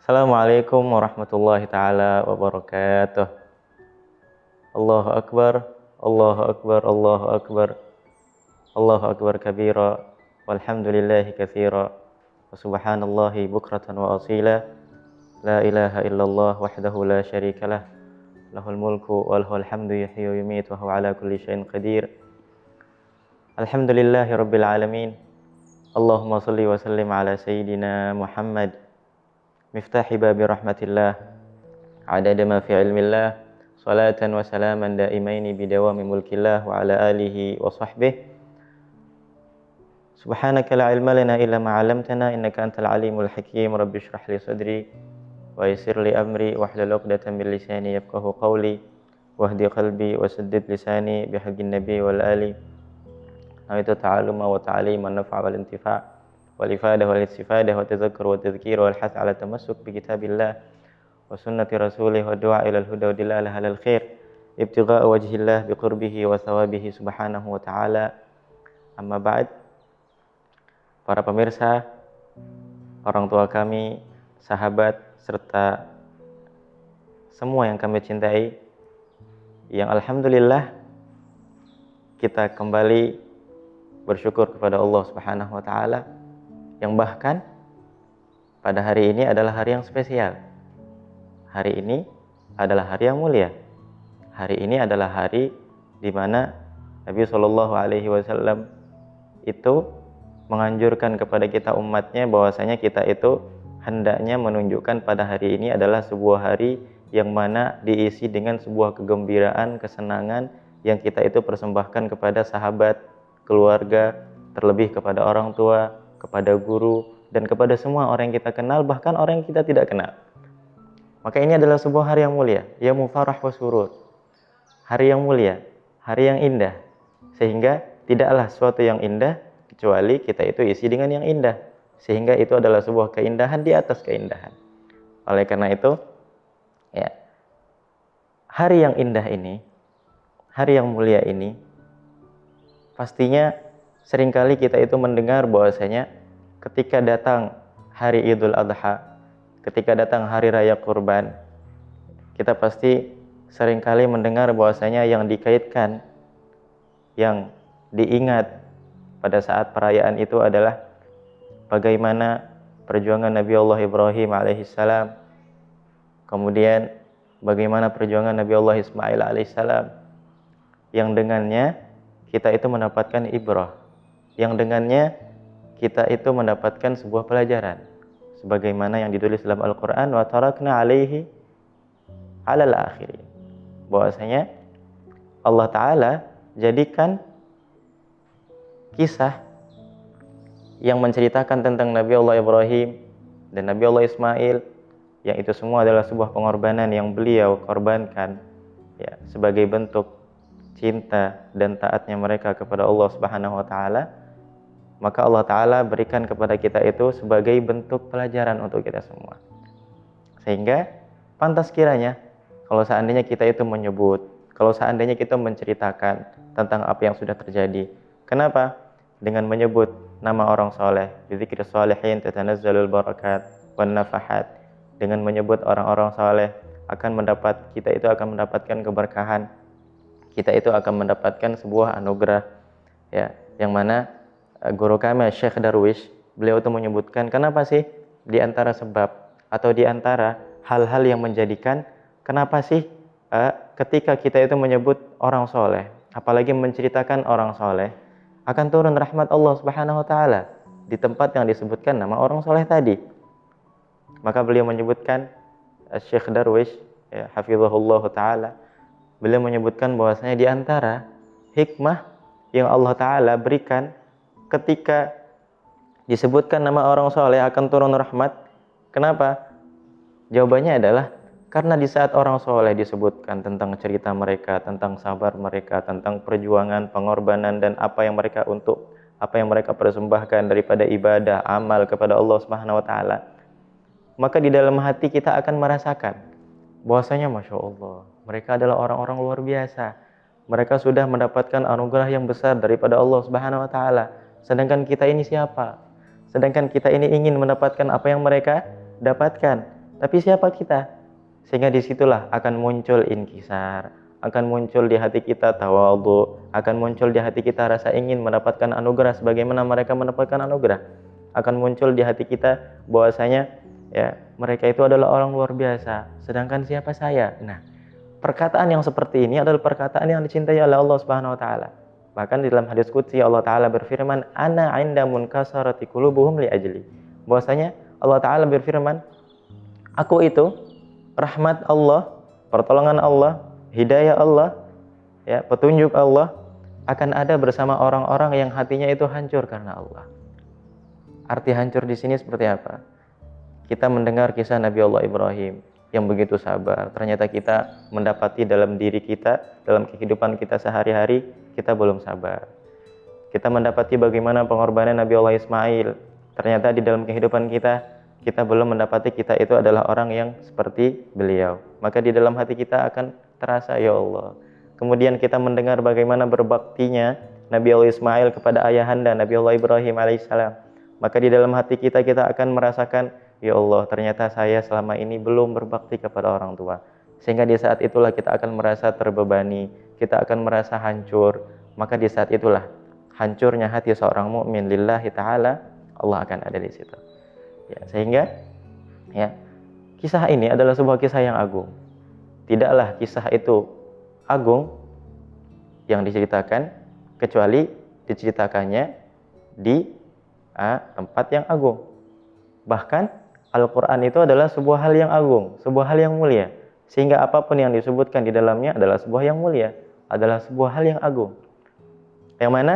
Assalamualaikum warahmatullahi ta'ala wabarakatuh. Allahu Akbar, Allahu Akbar, Allahu Akbar, Allahu Akbar kabira, walhamdulillahi katsira, wa subhanallahi bukratan wa asila, la ilaha illallah wahdahu la syarikalah, lahul mulku wa lahul hamdu yuhyi wa yumiitu wa huwa ala kulli syai'in qadir. Alhamdulillahi rabbil alamin. Allahumma shalli wa sallim ala sayyidina Muhammad miftahi babi rahmatillah, adada ma fi ilmillah, salatan wa salaman daimaini bidawami mulkillah wa ala alihi wa sahbihi. Subhanaka la ilma lana illa ma 'allamtana innaka antal alimul hakim. Rabbi shrah li sadri wa yassir li amri wahlul 'uqdatam min lisani yafqahu qawli wahdi qalbi wa saddid lisani bihaqqin nabi wal ali. Nawaitu ta'alluma wa ta'lima an-naf'a wal intifa' wal ifadah wal istifadah wa tadhakkur wa tadhkir wal hath ala tamassuk bi kitabillah wa sunnati rasulih wa du'a ila al-huda wa dilalah alal khair ibtigha'a wajhillah bi qurbihi wa thawabihi subhanahu wa ta'ala. Amma ba'd. Para pemirsa, orang tua kami, sahabat, serta semua yang kami cintai, yang alhamdulillah kita kembali bersyukur kepada Allah Subhanahu wa ta'ala, yang bahkan pada hari ini adalah hari yang spesial. Hari ini adalah hari yang mulia. Hari ini adalah hari di mana Nabi SAW itu menganjurkan kepada kita umatnya bahwasanya kita itu hendaknya menunjukkan pada hari ini adalah sebuah hari yang mana diisi dengan sebuah kegembiraan, kesenangan yang kita itu persembahkan kepada sahabat, keluarga, terlebih kepada orang tua, kepada guru, dan kepada semua orang yang kita kenal, bahkan orang yang kita tidak kenal. Maka ini adalah sebuah hari yang mulia, yaumu farah wa surur. Hari yang mulia, hari yang indah. Sehingga tidaklah suatu yang indah kecuali kita itu isi dengan yang indah. Sehingga itu adalah sebuah keindahan di atas keindahan. Oleh karena itu, ya, hari yang indah ini, hari yang mulia ini, pastinya seringkali kita itu mendengar bahwasanya ketika datang hari Idul Adha, ketika datang hari raya kurban, kita pasti seringkali mendengar bahwasanya yang dikaitkan, yang diingat pada saat perayaan itu adalah bagaimana perjuangan Nabi Allah Ibrahim alaihissalam, kemudian bagaimana perjuangan Nabi Allah Ismail alaihissalam, yang dengannya kita itu mendapatkan ibrah, yang dengannya kita itu mendapatkan sebuah pelajaran sebagaimana yang ditulis dalam Al-Qur'an, wa tarakna alaihi alal akhirin, bahwasanya Allah Ta'ala jadikan kisah yang menceritakan tentang Nabi Allah Ibrahim dan Nabi Allah Ismail, yang itu semua adalah sebuah pengorbanan yang beliau korbankan, ya, sebagai bentuk cinta dan taatnya mereka kepada Allah Subhanahu wa ta'ala. Maka Allah Ta'ala berikan kepada kita itu sebagai bentuk pelajaran untuk kita semua. Sehingga pantas kiranya kalau seandainya kita itu menyebut, kalau seandainya kita menceritakan tentang apa yang sudah terjadi. Kenapa? Dengan menyebut nama orang soleh, bizikri sholihin tatanazzalul barakat wan nafahat. Dengan menyebut orang-orang soleh kita itu akan mendapatkan keberkahan, kita itu akan mendapatkan sebuah anugerah, ya, yang mana guru kami Syekh Darwish, beliau itu menyebutkan kenapa sih di antara sebab atau di antara hal-hal yang menjadikan kenapa sih ketika kita itu menyebut orang soleh, apalagi menceritakan orang soleh, akan turun rahmat Allah Subhanahu wa ta'ala di tempat yang disebutkan nama orang soleh tadi. Maka beliau menyebutkan, Syekh Darwish, ya, hafizahullah ta'ala, beliau menyebutkan bahwasanya di antara hikmah yang Allah Ta'ala berikan ketika disebutkan nama orang soleh akan turun rahmat. Kenapa? Jawabannya adalah Karena di saat orang soleh disebutkan tentang cerita mereka, tentang sabar mereka, tentang perjuangan, pengorbanan, dan apa yang mereka persembahkan daripada ibadah, amal kepada Allah Subhanahu wa taala, maka di dalam hati kita akan merasakan bahwasanya Masya Allah, mereka adalah orang-orang luar biasa. Mereka sudah mendapatkan anugerah yang besar daripada Allah Subhanahu wa taala. Sedangkan kita ini siapa? Sedangkan kita ini ingin mendapatkan apa yang mereka dapatkan. Tapi siapa kita? Sehingga disitulah akan muncul inkisar, akan muncul di hati kita tawadhu, akan muncul di hati kita rasa ingin mendapatkan anugerah sebagaimana mereka mendapatkan anugerah. Akan muncul di hati kita bahwasanya ya, mereka itu adalah orang luar biasa, sedangkan siapa saya? Nah, perkataan yang seperti ini adalah perkataan yang dicintai oleh Allah Subhanahu wa taala. Bahkan di dalam hadis qudsi Allah taala berfirman, "Ana 'inda munkasarati qulubuhum li ajli." Bahwasanya Allah taala berfirman, aku itu rahmat Allah, pertolongan Allah, hidayah Allah, ya, petunjuk Allah akan ada bersama orang-orang yang hatinya itu hancur karena Allah. Arti hancur di sini seperti apa? Kita mendengar kisah Nabi Allah Ibrahim yang begitu sabar. Ternyata kita mendapati dalam diri kita, dalam kehidupan kita sehari-hari, kita belum sabar. Kita mendapati bagaimana pengorbanan Nabi Allah Ismail. Ternyata di dalam kehidupan kita belum mendapati kita itu adalah orang yang seperti beliau. Maka di dalam hati kita akan terasa, ya Allah. Kemudian kita mendengar bagaimana berbaktinya Nabi Allah Ismail kepada ayahanda Nabi Allah Ibrahim alaihissalam. Maka di dalam hati kita akan merasakan, ya Allah, ternyata saya selama ini belum berbakti kepada orang tua. Sehingga di saat itulah kita akan merasa terbebani, kita akan merasa hancur. Maka di saat itulah hancurnya hati seorang mukmin lillahi ta'ala, Allah akan ada di situ. Ya, sehingga ya, kisah ini adalah sebuah kisah yang agung. Tidaklah kisah itu agung yang diceritakan kecuali diceritakannya di tempat yang agung. Bahkan Al-Quran itu adalah sebuah hal yang agung, sebuah hal yang mulia. Sehingga apapun yang disebutkan di dalamnya adalah sebuah yang mulia, adalah sebuah hal yang agung. Yang mana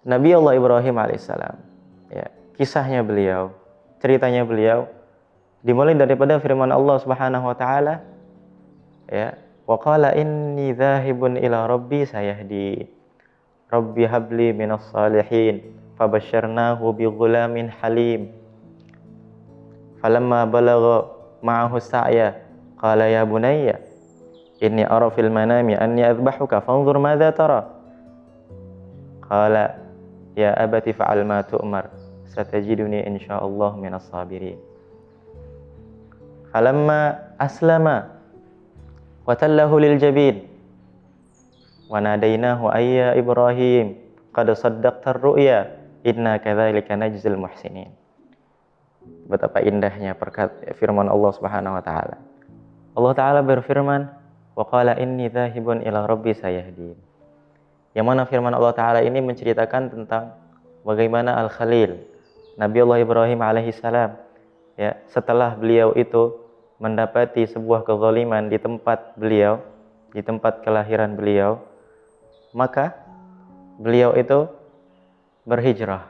Nabi Allah Ibrahim alaihissalam, ya, kisahnya beliau, ceritanya beliau dimulai daripada firman Allah Subhanahu wa taala, ya, wa qala inni dzahibun ila rabbi sayahdi. Rabbi habli minas salihin. Fabasyarnahu bi ghulamin halim. Falamma balagha ma'ahu sa'ya qala ya bunayya inni ara fil manami anni adbahuka fanzur madza tara. Qala ya abati fa'al ma tu'mar satajiduni insyaallah minas sabirin. Falamma aslama wa tallahu lil jabin wa nadainahu ayya Ibrahim qad saddaqta ar-ru'ya inna kadzalika najzil muhsinin. Betapa indahnya firman Allah Subhanahu wa taala. Allah taala berfirman, wa qala inni dzahibun ila rabbi sayahdin. Yang mana firman Allah taala ini menceritakan tentang bagaimana Al-Khalil, Nabi Allah Ibrahim alaihissalam, ya, setelah beliau itu mendapati sebuah kezaliman di tempat beliau, di tempat kelahiran beliau, maka beliau itu berhijrah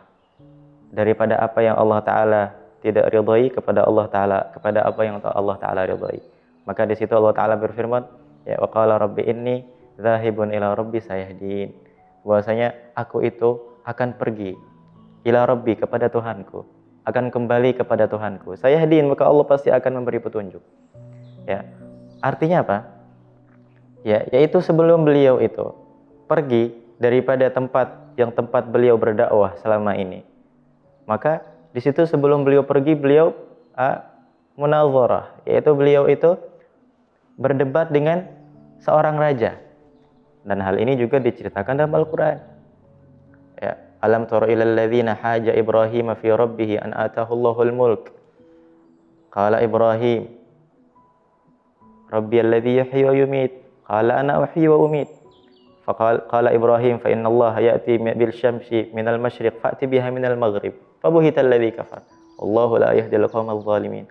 daripada apa yang Allah Ta'ala tidak ridhai kepada Allah Ta'ala, kepada apa yang Allah Ta'ala ridhai. Maka di situ Allah Ta'ala berfirman, ya, wa qala rabbi inni dzahibun ila rabbi sayahdin. Bahwasanya aku itu akan pergi ila rabbi, kepada Tuhanku, akan kembali kepada Tuhanku. Sayahdin, maka Allah pasti akan memberi petunjuk. Ya. Artinya apa? Ya, yaitu sebelum beliau itu pergi daripada tempat beliau berdakwah selama ini, maka di situ sebelum beliau pergi, beliau munazarah, yaitu beliau itu berdebat dengan seorang raja. Dan hal ini juga diceritakan dalam Al-Quran. Ya, alam tara ilal ladzina haja Ibrahim fi rabbih an atahu Allahul mulk. Qala Ibrahim, Rabbi alladzi yuhyi wa yumiit. Qala ana uhyi wa umiit. Qala Ibrahim fa inna Allah ya'ti bil syamsi minal masyriq fa'ti biha minal maghrib fabuhital ladzi kafar wallahu la yahdil qaumal zalimin.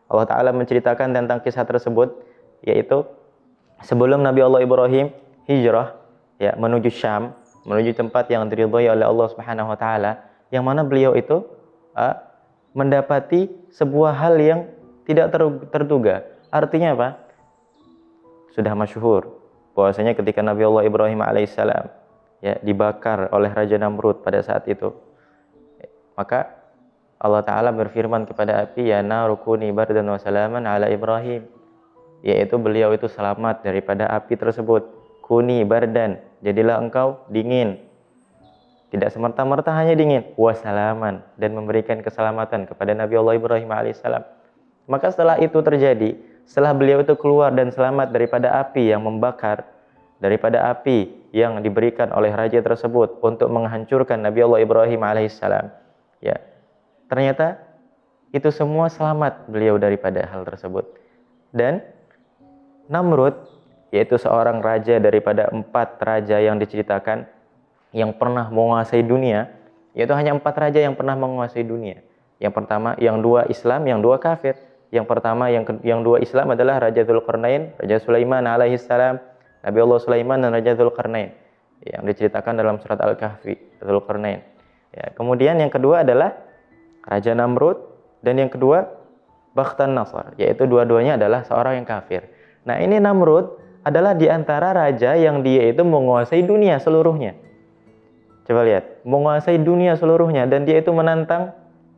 Allah Ta'ala menceritakan tentang kisah tersebut, yaitu sebelum Nabi Allah Ibrahim hijrah, ya, menuju Syam, menuju tempat yang diridhai oleh Allah Subhanahu wa taala, yang mana beliau itu mendapati sebuah hal yang tidak terduga, Artinya apa? Sudah masyhur bahwasanya ketika Nabi Allah Ibrahim alaihissalam ya dibakar oleh Raja Namrud pada saat itu, maka Allah Ta'ala berfirman kepada api, ya narukuni bardan wa salaman ala Ibrahim, yaitu beliau itu selamat daripada api tersebut. Kuni bardan, jadilah engkau dingin, tidak semerta-merta hanya dingin, wasalaman, dan memberikan keselamatan kepada Nabi Allah Ibrahim alaihissalam. Maka setelah itu terjadi, setelah beliau itu keluar dan selamat daripada api yang membakar, daripada api yang diberikan oleh raja tersebut untuk menghancurkan Nabi Allah Ibrahim alaihissalam, ya, ternyata itu semua selamat beliau daripada hal tersebut. Dan Namrud, yaitu seorang raja daripada 4 raja yang diceritakan yang pernah menguasai dunia, yaitu hanya 4 raja yang pernah menguasai dunia. Yang pertama, yang 2 Islam, yang 2 kafir. Yang pertama, yang 2 Islam adalah Raja Dzulqarnain, Raja Sulaiman alaihissalam, Nabi Allah Sulaiman dan Raja Dzulqarnain, yang diceritakan dalam surat Al-Kahfi, Dzulqarnain. Ya, kemudian yang kedua adalah Raja Namrud, dan yang kedua Bakhtan Nasr, yaitu dua-duanya adalah seorang yang kafir. Nah, ini Namrud adalah di antara raja yang dia itu menguasai dunia seluruhnya. Coba lihat, menguasai dunia seluruhnya, dan dia itu menantang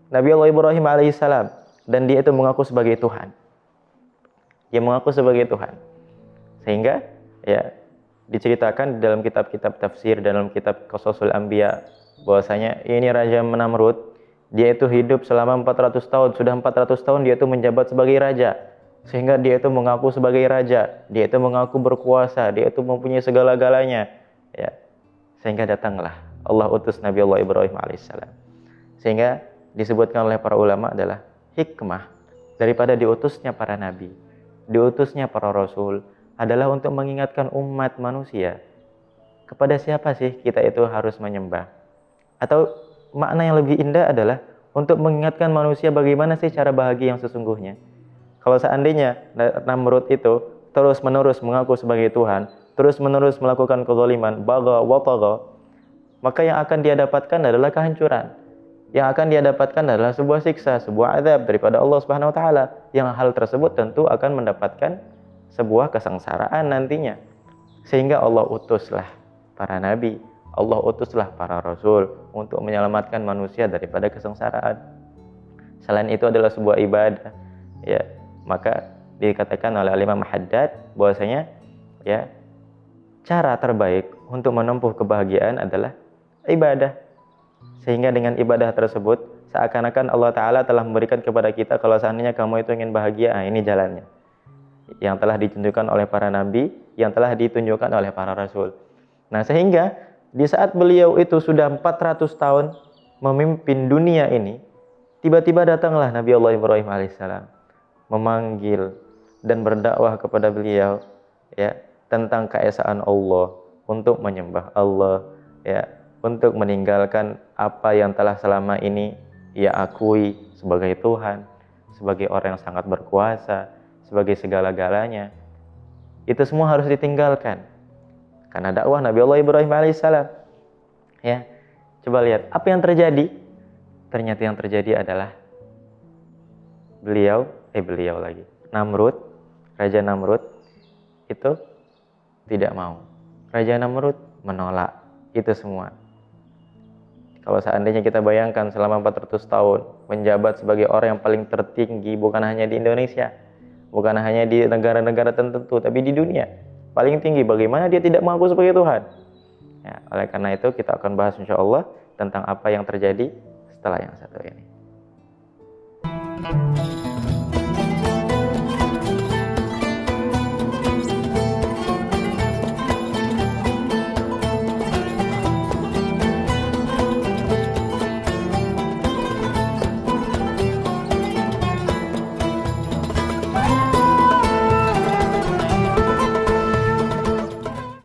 Nabi Allah Ibrahim alaihissalam, dan dia itu mengaku sebagai Tuhan. Dia mengaku sebagai Tuhan. Sehingga ya diceritakan di dalam kitab-kitab tafsir, dalam kitab Qasasul Anbiya, bahwasanya ini Raja Namrud, dia itu hidup selama 400 tahun, sudah 400 tahun dia itu menjabat sebagai raja. Sehingga dia itu mengaku sebagai raja, dia itu mengaku berkuasa, dia itu mempunyai segala-galanya, ya. Sehingga datanglah Allah utus Nabi Allah Ibrahim alaihissalam. Sehingga disebutkan oleh para ulama adalah hikmah daripada diutusnya para nabi, diutusnya para rasul adalah untuk mengingatkan umat manusia kepada siapa sih kita itu harus menyembah. Atau makna yang lebih indah adalah untuk mengingatkan manusia bagaimana sih cara bahagia yang sesungguhnya. Kalau seandainya Namrud itu terus-menerus mengaku sebagai Tuhan, terus-menerus melakukan kezaliman, bagha wa tagha, maka yang akan dia dapatkan adalah kehancuran. Yang akan dia dapatkan adalah sebuah siksa, sebuah azab daripada Allah Subhanahu wa taala. Yang hal tersebut tentu akan mendapatkan sebuah kesengsaraan nantinya. Sehingga Allah utuslah para nabi, Allah utuslah para rasul untuk menyelamatkan manusia daripada kesengsaraan. Selain itu adalah sebuah ibadah, ya. Maka dikatakan oleh Imam Haddad bahwasanya ya cara terbaik untuk menempuh kebahagiaan adalah ibadah. Sehingga dengan ibadah tersebut seakan-akan Allah Ta'ala telah memberikan kepada kita, kalau seandainya kamu itu ingin bahagia, ini jalannya yang telah ditunjukkan oleh para nabi, yang telah ditunjukkan oleh para rasul. Nah, sehingga di saat beliau itu sudah 400 tahun memimpin dunia ini, tiba-tiba datanglah Nabi Allah Ibrahim alaihissalam memanggil dan berdakwah kepada beliau, ya, tentang keesaan Allah, untuk menyembah Allah, ya, untuk meninggalkan apa yang telah selama ini ia akui sebagai Tuhan, sebagai orang yang sangat berkuasa, sebagai segala-galanya. Itu semua harus ditinggalkan karena dakwah Nabi Allah Ibrahim alaihissalam. Ya, coba lihat apa yang terjadi. Ternyata yang terjadi adalah Namrud, Raja Namrud itu tidak mau. Raja Namrud menolak itu semua. Kalau seandainya kita bayangkan selama 400 tahun menjabat sebagai orang yang paling tertinggi, bukan hanya di Indonesia, bukan hanya di negara-negara tertentu, tapi di dunia paling tinggi, bagaimana dia tidak mengaku sebagai Tuhan? Ya, oleh karena itu kita akan bahas insya Allah tentang apa yang terjadi setelah yang satu ini.